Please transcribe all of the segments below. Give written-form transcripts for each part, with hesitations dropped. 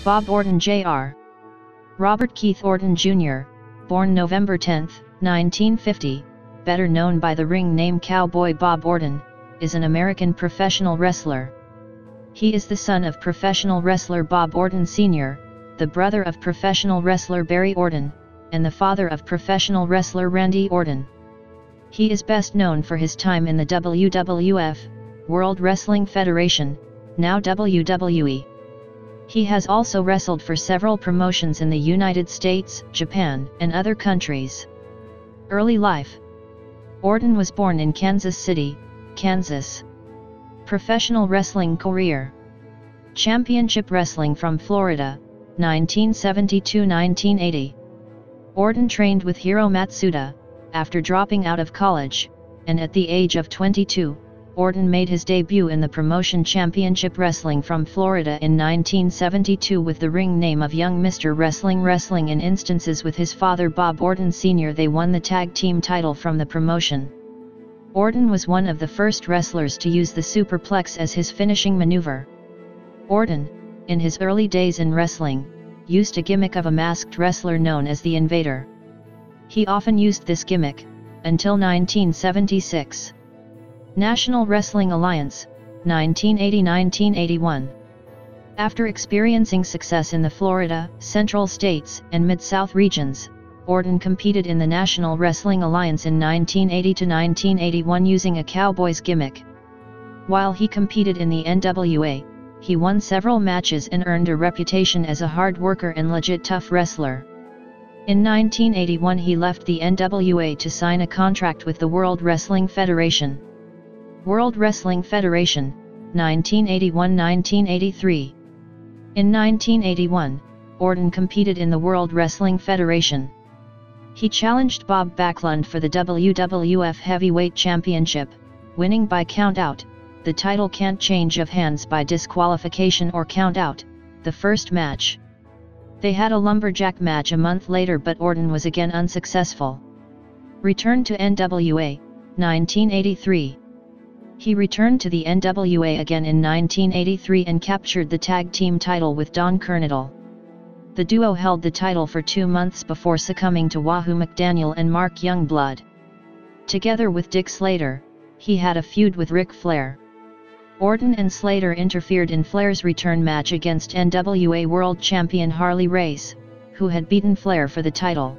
Bob Orton Jr. Robert Keith Orton Jr., born November 10, 1950, better known by the ring name Cowboy Bob Orton, is an American professional wrestler. He is the son of professional wrestler Bob Orton Sr., the brother of professional wrestler Barry Orton, and the father of professional wrestler Randy Orton. He is best known for his time in the WWF, World Wrestling Federation, now WWE. He has also wrestled for several promotions in the United States, Japan, and other countries. Early life. Orton was born in Kansas City, Kansas. Professional wrestling career. Championship wrestling from Florida, 1972-1980. Orton trained with Hiro Matsuda, after dropping out of college, and at the age of 22, Orton made his debut in the promotion Championship Wrestling from Florida in 1972 with the ring name of Young Mr. Wrestling. In instances with his father Bob Orton Sr. they won the tag team title from the promotion. Orton was one of the first wrestlers to use the superplex as his finishing maneuver. Orton, in his early days in wrestling, used a gimmick of a masked wrestler known as the Invader. He often used this gimmick, until 1976. National Wrestling Alliance, 1980-1981. After experiencing success in the Florida, Central States, and Mid-South regions, Orton competed in the National Wrestling Alliance in 1980-1981 using a Cowboy's gimmick. While he competed in the NWA, he won several matches and earned a reputation as a hard worker and legit tough wrestler. In 1981 he left the NWA to sign a contract with the World Wrestling Federation. World Wrestling Federation, 1981-1983. In 1981, Orton competed in the World Wrestling Federation. He challenged Bob Backlund for the WWF Heavyweight Championship, winning by count-out, the title can't change of hands by disqualification or count-out, the first match. They had a lumberjack match a month later but Orton was again unsuccessful. Returned to NWA, 1983. He returned to the NWA again in 1983 and captured the tag team title with Don Kernodle. The duo held the title for 2 months before succumbing to Wahoo McDaniel and Mark Youngblood. Together with Dick Slater, he had a feud with Ric Flair. Orton and Slater interfered in Flair's return match against NWA World Champion Harley Race, who had beaten Flair for the title.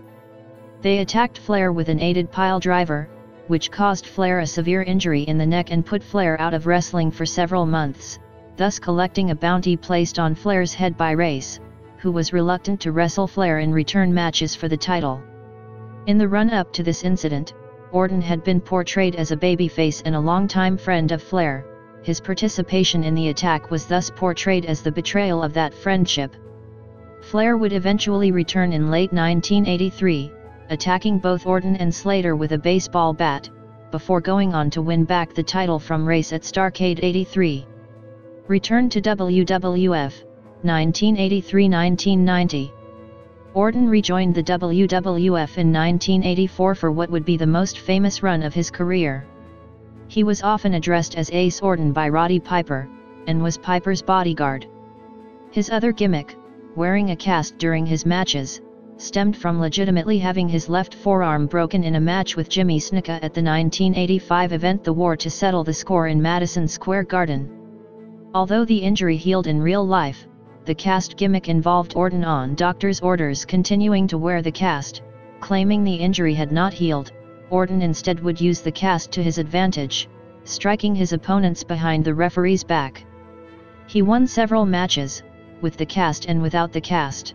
They attacked Flair with an aided piledriver, which caused Flair a severe injury in the neck and put Flair out of wrestling for several months, thus collecting a bounty placed on Flair's head by Race, who was reluctant to wrestle Flair in return matches for the title. In the run-up to this incident, Orton had been portrayed as a babyface and a longtime friend of Flair. His participation in the attack was thus portrayed as the betrayal of that friendship. Flair would eventually return in late 1983, attacking both Orton and Slater with a baseball bat, before going on to win back the title from Race at Starrcade 83. Return to WWF, 1983-1990. Orton rejoined the WWF in 1984 for what would be the most famous run of his career. He was often addressed as Ace Orton by Roddy Piper, and was Piper's bodyguard. His other gimmick, wearing a cast during his matches, stemmed from legitimately having his left forearm broken in a match with Jimmy Snuka at the 1985 event The War to Settle the Score in Madison Square Garden. Although the injury healed in real life, the cast gimmick involved Orton on doctor's orders continuing to wear the cast, claiming the injury had not healed. Orton instead would use the cast to his advantage, striking his opponents behind the referee's back. He won several matches, with the cast and without the cast.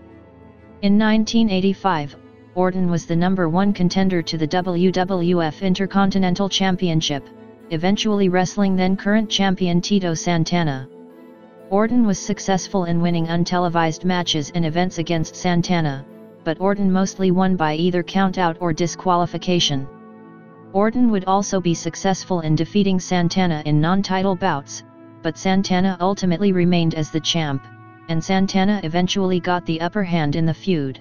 In 1985, Orton was the #1 contender to the WWF Intercontinental Championship, eventually wrestling then-current champion Tito Santana. Orton was successful in winning untelevised matches and events against Santana, but Orton mostly won by either count-out or disqualification. Orton would also be successful in defeating Santana in non-title bouts, but Santana ultimately remained as the champ, and Santana eventually got the upper hand in the feud.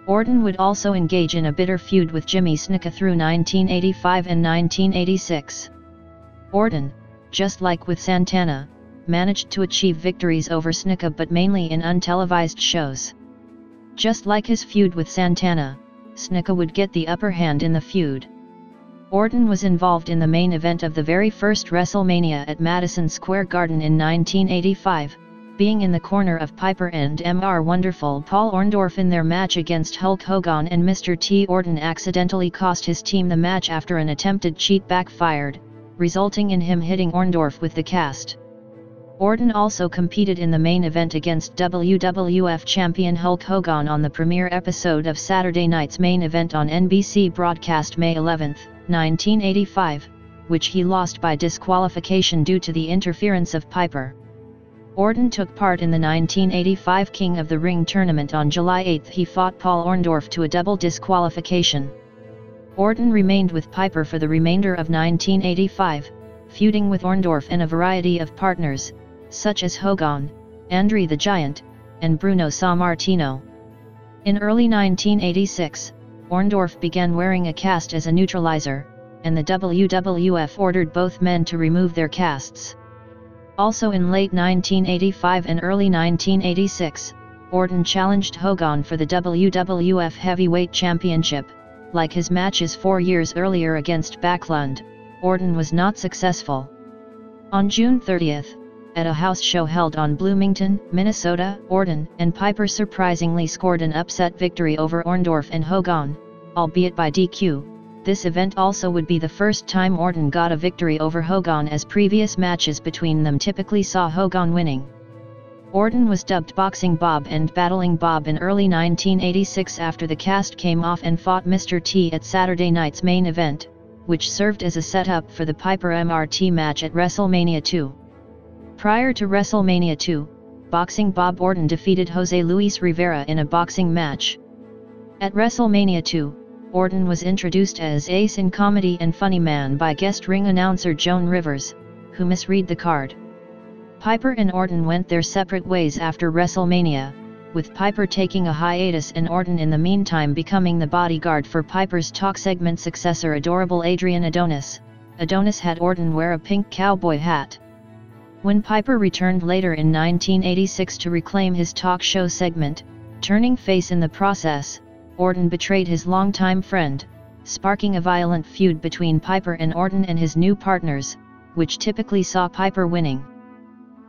Orton would also engage in a bitter feud with Jimmy Snuka through 1985 and 1986. Orton, just like with Santana, managed to achieve victories over Snuka but mainly in untelevised shows. Just like his feud with Santana, Snuka would get the upper hand in the feud. Orton was involved in the main event of the very first WrestleMania at Madison Square Garden in 1985, being in the corner of Piper and Mr. Wonderful Paul Orndorff in their match against Hulk Hogan, and Mr. T. Orton accidentally cost his team the match after an attempted cheat backfired, resulting in him hitting Orndorff with the cast. Orton also competed in the main event against WWF champion Hulk Hogan on the premiere episode of Saturday Night's Main Event on NBC broadcast May 11, 1985, which he lost by disqualification due to the interference of Piper. Orton took part in the 1985 King of the Ring tournament on July 8. He fought Paul Orndorff to a double disqualification. Orton remained with Piper for the remainder of 1985, feuding with Orndorff and a variety of partners, such as Hogan, Andre the Giant, and Bruno Sammartino. In early 1986, Orndorff began wearing a cast as a neutralizer, and the WWF ordered both men to remove their casts. Also in late 1985 and early 1986, Orton challenged Hogan for the WWF Heavyweight Championship. Like his matches 4 years earlier against Backlund, Orton was not successful. On June 30, at a house show held on Bloomington, Minnesota, Orton and Piper surprisingly scored an upset victory over Orndorff and Hogan, albeit by DQ. This event also would be the first time Orton got a victory over Hogan, as previous matches between them typically saw Hogan winning. Orton was dubbed Boxing Bob and Battling Bob in early 1986 after the cast came off and fought Mr. T at Saturday Night's Main Event, which served as a setup for the Piper MRT match at WrestleMania 2. Prior to WrestleMania 2, Boxing Bob Orton defeated Jose Luis Rivera in a boxing match. At WrestleMania 2, Orton was introduced as Ace in Comedy and Funny Man by guest ring announcer Joan Rivers, who misread the card. Piper and Orton went their separate ways after WrestleMania, with Piper taking a hiatus and Orton in the meantime becoming the bodyguard for Piper's talk segment successor Adorable Adrian Adonis. Adonis had Orton wear a pink cowboy hat. When Piper returned later in 1986 to reclaim his talk show segment, turning face in the process, Orton betrayed his longtime friend, sparking a violent feud between Piper and Orton and his new partners, which typically saw Piper winning.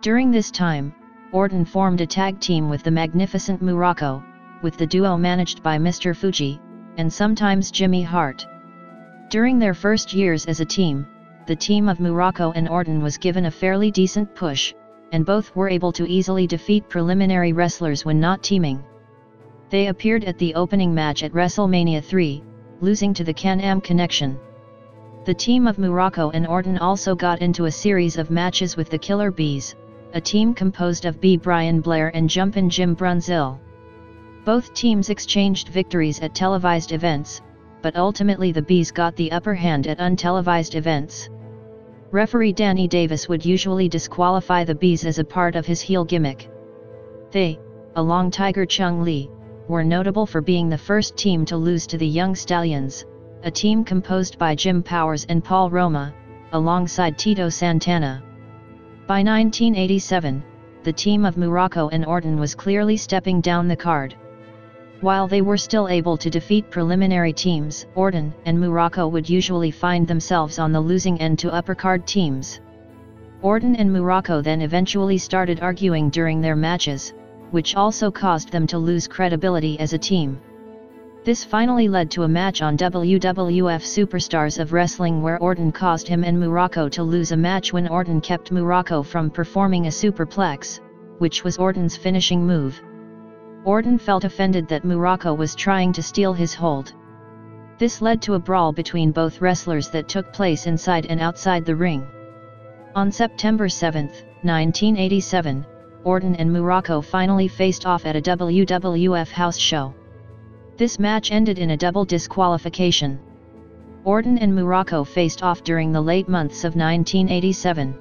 During this time, Orton formed a tag team with the Magnificent Muraco, with the duo managed by Mr. Fuji, and sometimes Jimmy Hart. During their first years as a team, the team of Muraco and Orton was given a fairly decent push, and both were able to easily defeat preliminary wrestlers when not teaming. They appeared at the opening match at WrestleMania 3, losing to the Can-Am Connection. The team of Muraco and Orton also got into a series of matches with the Killer Bees, a team composed of B. Brian Blair and Jumpin' Jim Brunzell. Both teams exchanged victories at televised events, but ultimately the Bees got the upper hand at untelevised events. Referee Danny Davis would usually disqualify the Bees as a part of his heel gimmick. They, along Tiger Chung Lee, were notable for being the first team to lose to the Young Stallions, a team composed by Jim Powers and Paul Roma, alongside Tito Santana. By 1987, the team of Muraco and Orton was clearly stepping down the card. While they were still able to defeat preliminary teams, Orton and Muraco would usually find themselves on the losing end to uppercard teams. Orton and Muraco then eventually started arguing during their matches, which also caused them to lose credibility as a team. This finally led to a match on WWF Superstars of Wrestling where Orton caused him and Muraco to lose a match when Orton kept Muraco from performing a superplex, which was Orton's finishing move. Orton felt offended that Muraco was trying to steal his hold. This led to a brawl between both wrestlers that took place inside and outside the ring. On September 7, 1987, Orton and Muraco finally faced off at a WWF house show. This match ended in a double disqualification. Orton and Muraco faced off during the late months of 1987.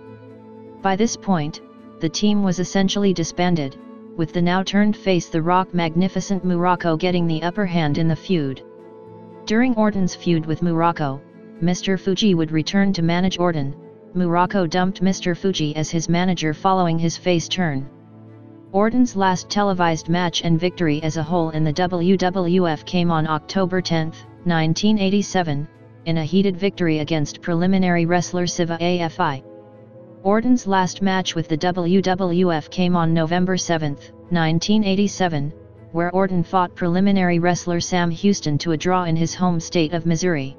By this point, the team was essentially disbanded, with the now turned face The Rock Magnificent Muraco getting the upper hand in the feud. During Orton's feud with Muraco, Mr. Fuji would return to manage Orton, Muraco dumped Mr. Fuji as his manager following his face turn. Orton's last televised match and victory as a whole in the WWF came on October 10, 1987, in a heated victory against preliminary wrestler Siva Afi. Orton's last match with the WWF came on November 7, 1987, where Orton fought preliminary wrestler Sam Houston to a draw in his home state of Missouri.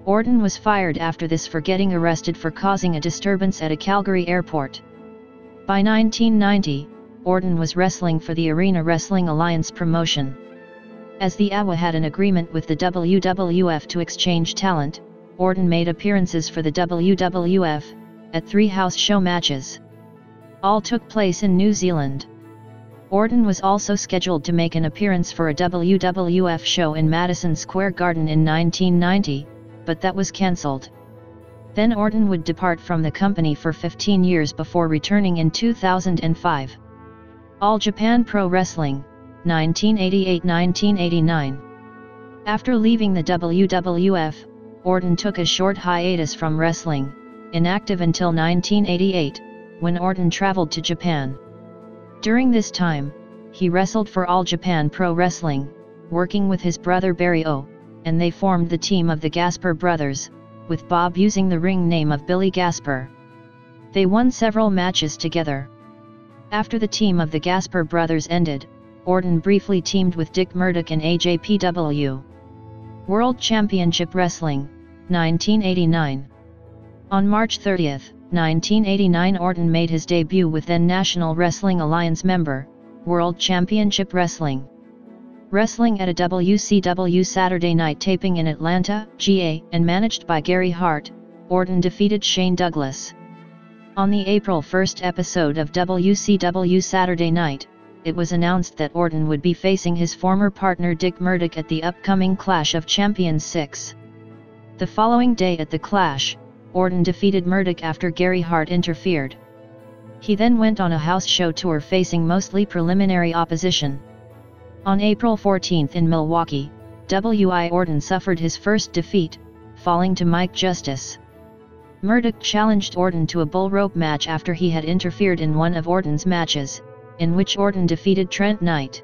Orton was fired after this for getting arrested for causing a disturbance at a Calgary airport. By 1990, Orton was wrestling for the Arena Wrestling Alliance promotion. As the AWA had an agreement with the WWF to exchange talent, Orton made appearances for the WWF at 3 house show matches. All took place in New Zealand. Orton was also scheduled to make an appearance for a WWF show in Madison Square Garden in 1990, but that was cancelled. Then Orton would depart from the company for 15 years before returning in 2005. All Japan Pro Wrestling, 1988-1989. After leaving the WWF, Orton took a short hiatus from wrestling, inactive until 1988, when Orton traveled to Japan. During this time, he wrestled for All Japan Pro Wrestling, working with his brother Barry O, and they formed the team of the Gasper Brothers, with Bob using the ring name of Billy Gasper. They won several matches together. After the team of the Gasper Brothers ended, Orton briefly teamed with Dick Murdoch in AJPW. World Championship Wrestling, 1989. On March 30, 1989, Orton made his debut with then National Wrestling Alliance member, World Championship Wrestling. Wrestling at a WCW Saturday night taping in Atlanta, GA, and managed by Gary Hart, Orton defeated Shane Douglas. On the April 1 episode of WCW Saturday Night, it was announced that Orton would be facing his former partner Dick Murdoch at the upcoming Clash of Champions 6. The following day at the Clash, Orton defeated Murdoch after Gary Hart interfered. He then went on a house show tour facing mostly preliminary opposition. On April 14 in Milwaukee, W.I. Orton suffered his first defeat, falling to Mike Justice. Murdoch challenged Orton to a bull rope match after he had interfered in one of Orton's matches, in which Orton defeated Trent Knight.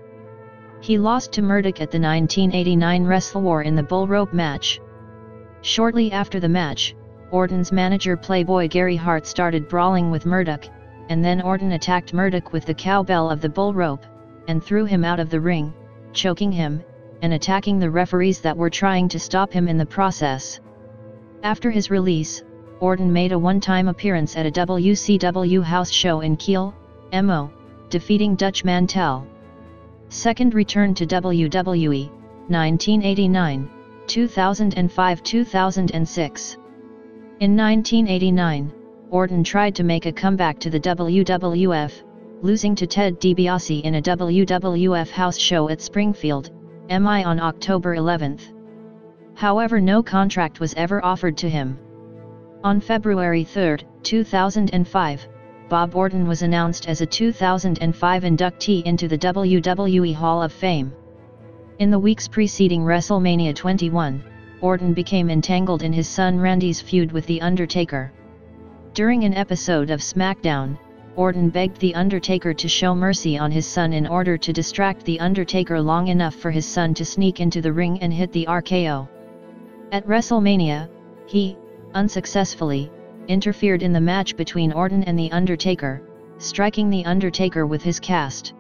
He lost to Murdoch at the 1989 Wrestle War in the bull rope match. Shortly after the match, Orton's manager Playboy Gary Hart started brawling with Murdoch, and then Orton attacked Murdoch with the cowbell of the bull rope, and threw him out of the ring, choking him, and attacking the referees that were trying to stop him in the process. After his release, Orton made a one-time appearance at a WCW house show in Kiel, MO, defeating Dutch Mantel. Second return to WWE, 1989, 2005-2006. In 1989, Orton tried to make a comeback to the WWF, losing to Ted DiBiase in a WWF house show at Springfield, MI on October 11. However, no contract was ever offered to him. On February 3, 2005, Bob Orton was announced as a 2005 inductee into the WWE Hall of Fame. In the weeks preceding WrestleMania 21, Orton became entangled in his son Randy's feud with The Undertaker. During an episode of SmackDown, Orton begged The Undertaker to show mercy on his son in order to distract The Undertaker long enough for his son to sneak into the ring and hit the RKO. At WrestleMania, he, unsuccessfully, interfered in the match between Orton and The Undertaker, striking The Undertaker with his cast.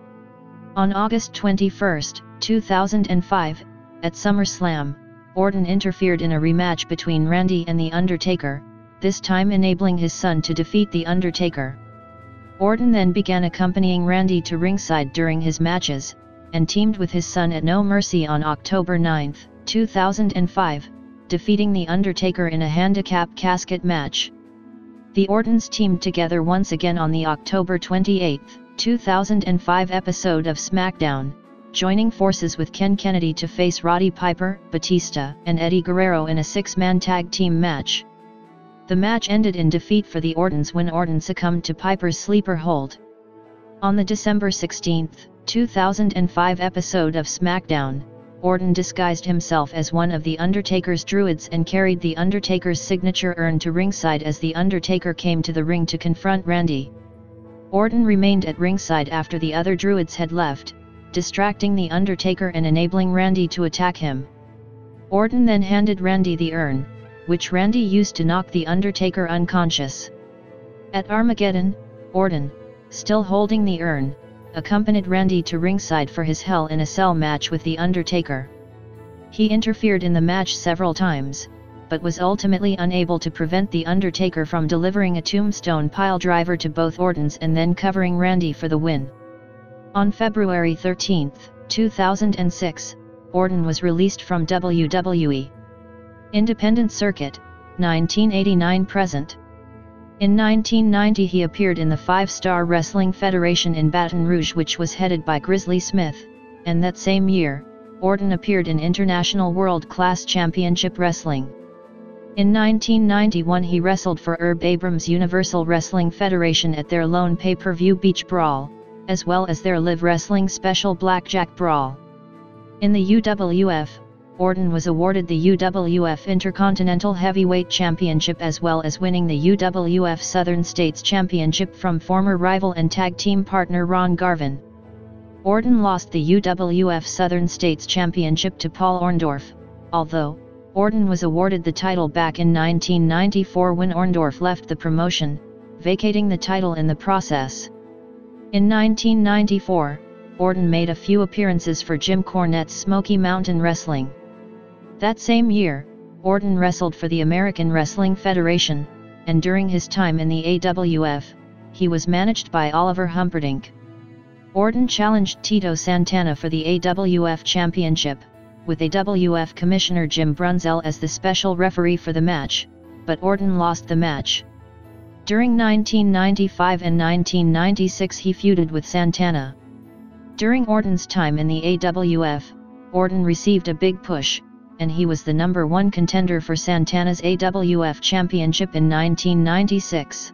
On August 21, 2005, at SummerSlam, Orton interfered in a rematch between Randy and The Undertaker, this time enabling his son to defeat The Undertaker. Orton then began accompanying Randy to ringside during his matches, and teamed with his son at No Mercy on October 9, 2005, defeating The Undertaker in a handicap casket match. The Ortons teamed together once again on the October 28, 2005 episode of SmackDown, joining forces with Ken Kennedy to face Roddy Piper, Batista, and Eddie Guerrero in a six-man tag team match. The match ended in defeat for the Ortons when Orton succumbed to Piper's sleeper hold. On the December 16, 2005 episode of SmackDown, Orton disguised himself as one of The Undertaker's druids and carried The Undertaker's signature urn to ringside as The Undertaker came to the ring to confront Randy. Orton remained at ringside after the other druids had left, distracting The Undertaker and enabling Randy to attack him. Orton then handed Randy the urn, which Randy used to knock The Undertaker unconscious. At Armageddon, Orton, still holding the urn, accompanied Randy to ringside for his Hell in a Cell match with The Undertaker. He interfered in the match several times, but was ultimately unable to prevent The Undertaker from delivering a tombstone piledriver to both Ortons and then covering Randy for the win. On February 13, 2006, Orton was released from WWE. Independent Circuit, 1989 present. In 1990 he appeared in the Five Star Wrestling Federation in Baton Rouge, which was headed by Grizzly Smith, and that same year, Orton appeared in International World Class Championship Wrestling. In 1991 he wrestled for Herb Abrams' Universal Wrestling Federation at their lone pay-per-view Beach Brawl, as well as their Live Wrestling Special Blackjack Brawl. In the UWF, Orton was awarded the UWF Intercontinental Heavyweight Championship as well as winning the UWF Southern States Championship from former rival and tag team partner Ron Garvin. Orton lost the UWF Southern States Championship to Paul Orndorff, although Orton was awarded the title back in 1994 when Orndorff left the promotion, vacating the title in the process. In 1994, Orton made a few appearances for Jim Cornette's Smoky Mountain Wrestling. That same year, Orton wrestled for the American Wrestling Federation, and during his time in the AWF, he was managed by Oliver Humperdinck. Orton challenged Tito Santana for the AWF Championship, with AWF Commissioner Jim Brunzell as the special referee for the match, but Orton lost the match. During 1995 and 1996 he feuded with Santana. During Orton's time in the AWF, Orton received a big push, and he was the #1 contender for Santana's AWF Championship in 1996.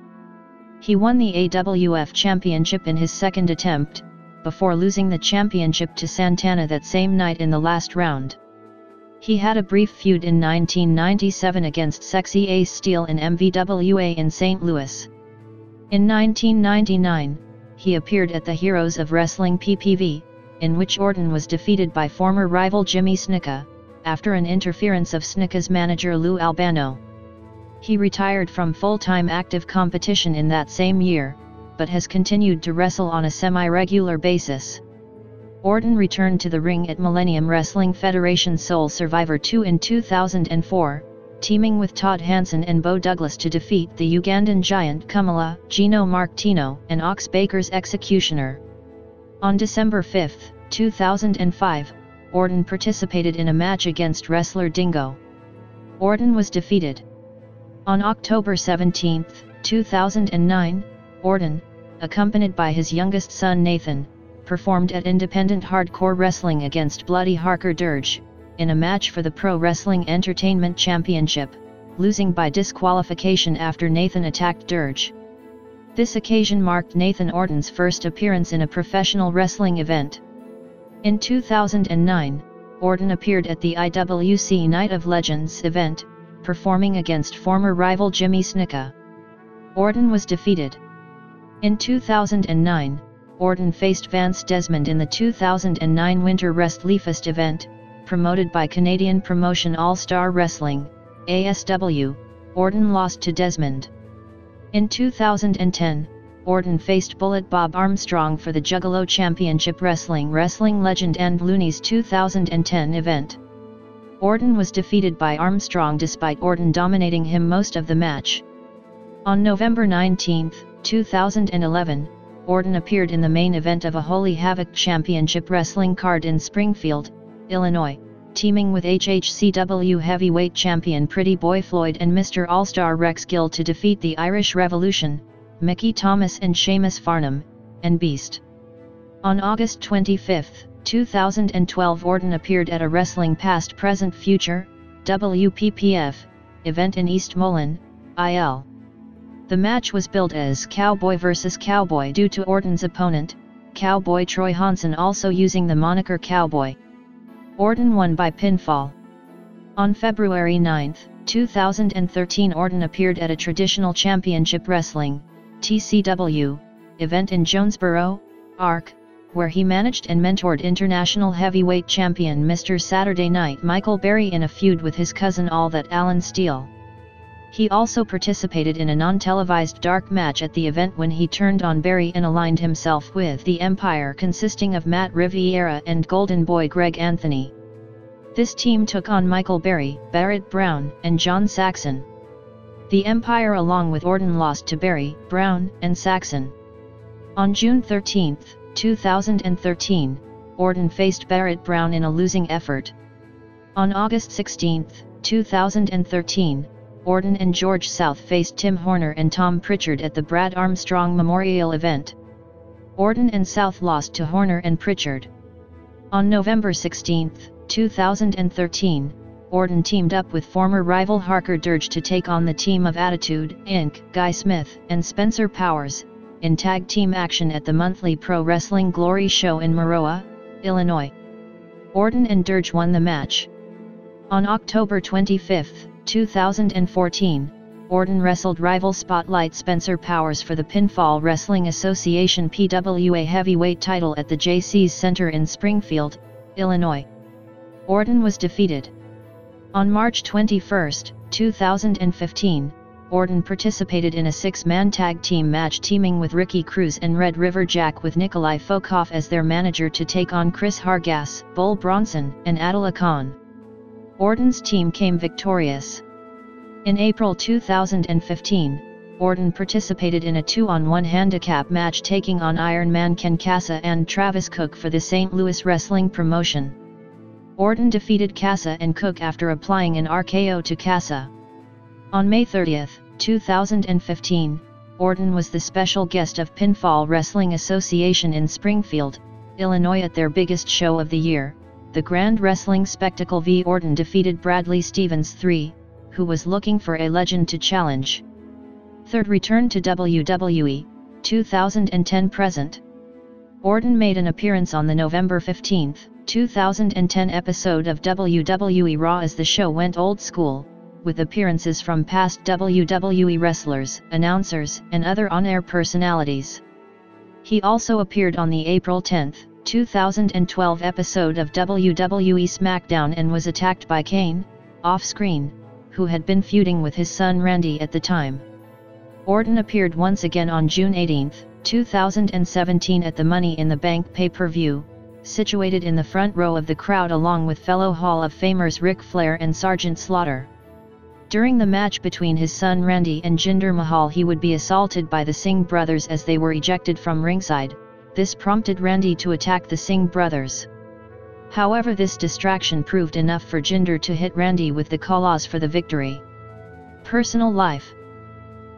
He won the AWF Championship in his second attempt, before losing the championship to Santana that same night in the last round. He had a brief feud in 1997 against Sexy Ace Steel in MVWA in St. Louis. In 1999, he appeared at the Heroes of Wrestling PPV, in which Orton was defeated by former rival Jimmy Snuka, after an interference of Snuka's manager Lou Albano. He retired from full-time active competition in that same year, but has continued to wrestle on a semi-regular basis. Orton returned to the ring at Millennium Wrestling Federation Soul Survivor 2 in 2004, teaming with Todd Hansen and Bo Douglas to defeat the Ugandan giant Kumala, Gino Martino, and Ox Baker's Executioner. On December 5, 2005, Orton participated in a match against wrestler Dingo. Orton was defeated. On October 17, 2009, Orton, accompanied by his youngest son Nathan, performed at Independent Hardcore Wrestling against Bloody Harker Dirge, in a match for the Pro Wrestling Entertainment Championship, losing by disqualification after Nathan attacked Dirge. This occasion marked Nathan Orton's first appearance in a professional wrestling event. In 2009, Orton appeared at the IWC Night of Legends event, performing against former rival Jimmy Snuka. Orton was defeated. In 2009, Orton faced Vance Desmond in the 2009 Winter Wrestling event, promoted by Canadian promotion All-Star Wrestling, ASW. Orton lost to Desmond. In 2010, Orton faced Bullet Bob Armstrong for the Juggalo Championship Wrestling Legend and Looney's 2010 event. Orton was defeated by Armstrong despite Orton dominating him most of the match. On November 19, 2011, Orton appeared in the main event of a Holy Havoc Championship Wrestling card in Springfield, Illinois, teaming with HHCW Heavyweight Champion Pretty Boy Floyd and Mr. All-Star Rex Gill to defeat the Irish Revolution, Mickey Thomas and Seamus Farnham, and Beast. On August 25, 2012 Orton appeared at a Wrestling Past Present Future, WPPF, event in East Moline, IL. The match was billed as Cowboy vs. Cowboy due to Orton's opponent, Cowboy Troy Hansen, also using the moniker Cowboy. Orton won by pinfall. On February 9, 2013, Orton appeared at a traditional championship wrestling (TCW) event in Jonesboro, Ark, where he managed and mentored international heavyweight champion Mr. Saturday Night Michael Barry in a feud with his cousin All That Alan Steele. He also participated in a non-televised dark match at the event when he turned on Barry and aligned himself with the Empire, consisting of Matt Riviera and Golden Boy Greg Anthony. This team took on Michael Barry, Barrett Brown, and John Saxon. The Empire along with Orton lost to Barry, Brown, and Saxon. On June 13, 2013, Orton faced Barrett Brown in a losing effort. On August 16, 2013, Orton and George South faced Tim Horner and Tom Pritchard at the Brad Armstrong Memorial event. Orton and South lost to Horner and Pritchard. On November 16, 2013, Orton teamed up with former rival Harker Dirge to take on the Team of Attitude, Inc., Guy Smith and Spencer Powers, in tag team action at the monthly Pro Wrestling Glory show in Maroa, Illinois. Orton and Dirge won the match. On October 25, 2014, Orton wrestled rival Spotlight Spencer Powers for the Pinfall Wrestling Association PWA heavyweight title at the JC's Center in Springfield, Illinois. Orton was defeated. On March 21, 2015, Orton participated in a six-man tag team match teaming with Ricky Cruz and Red River Jack, with Nikolai Fokoff as their manager, to take on Chris Hargas, Bull Bronson, and Adela Khan. Orton's team came victorious. In April 2015, Orton participated in a 2-on-1 handicap match taking on Iron Man Ken Casa and Travis Cook for the St. Louis Wrestling Promotion. Orton defeated Casa and Cook after applying an RKO to Casa. On May 30, 2015, Orton was the special guest of Pinfall Wrestling Association in Springfield, Illinois at their biggest show of the year, the Grand Wrestling Spectacle v. Orton defeated Bradley Stevens III, who was looking for a legend to challenge. Third return to WWE, 2010-present. Orton made an appearance on the November 15, 2010 episode of WWE Raw as the show went old school, with appearances from past WWE wrestlers, announcers, and other on-air personalities. He also appeared on the April 10, 2012 episode of WWE SmackDown and was attacked by Kane, off-screen, who had been feuding with his son Randy at the time. Orton appeared once again on June 18, 2017 at the Money in the Bank pay-per-view, situated in the front row of the crowd along with fellow Hall of Famers Ric Flair and Sergeant Slaughter. During the match between his son Randy and Jinder Mahal, he would be assaulted by the Singh brothers as they were ejected from ringside. This prompted Randy to attack the Singh brothers. However, this distraction proved enough for Jinder to hit Randy with the Kalas for the victory. Personal life.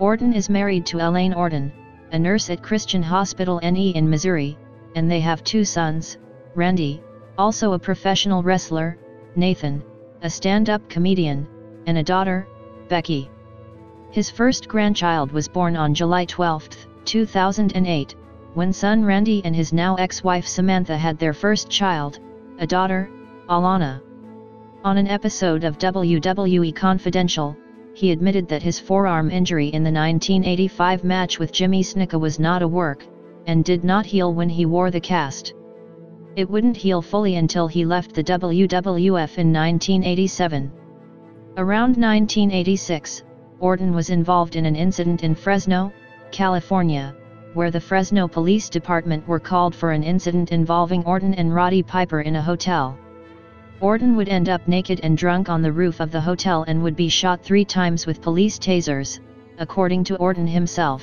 Orton is married to Elaine Orton, a nurse at Christian Hospital NE in Missouri, and they have two sons, Randy, also a professional wrestler, Nathan, a stand-up comedian, and a daughter, Becky. His first grandchild was born on July 12, 2008, when son Randy and his now ex-wife Samantha had their first child, a daughter, Alana. On an episode of WWE Confidential, he admitted that his forearm injury in the 1985 match with Jimmy Snuka was not a work, and did not heal when he wore the cast. It wouldn't heal fully until he left the WWF in 1987. Around 1986, Orton was involved in an incident in Fresno, California, where the Fresno Police Department were called for an incident involving Orton and Roddy Piper in a hotel. Orton would end up naked and drunk on the roof of the hotel and would be shot 3 times with police tasers, according to Orton himself.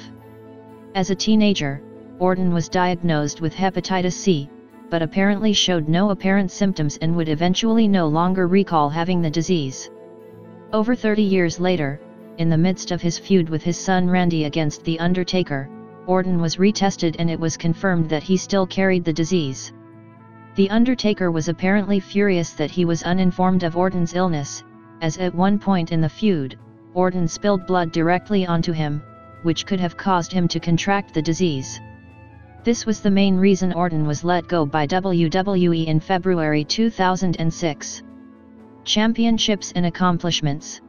As a teenager, Orton was diagnosed with hepatitis C, but apparently showed no apparent symptoms and would eventually no longer recall having the disease. Over 30 years later, in the midst of his feud with his son Randy against The Undertaker, Orton was retested and it was confirmed that he still carried the disease. The Undertaker was apparently furious that he was uninformed of Orton's illness, as at one point in the feud, Orton spilled blood directly onto him, which could have caused him to contract the disease. This was the main reason Orton was let go by WWE in February 2006. Championships and accomplishments.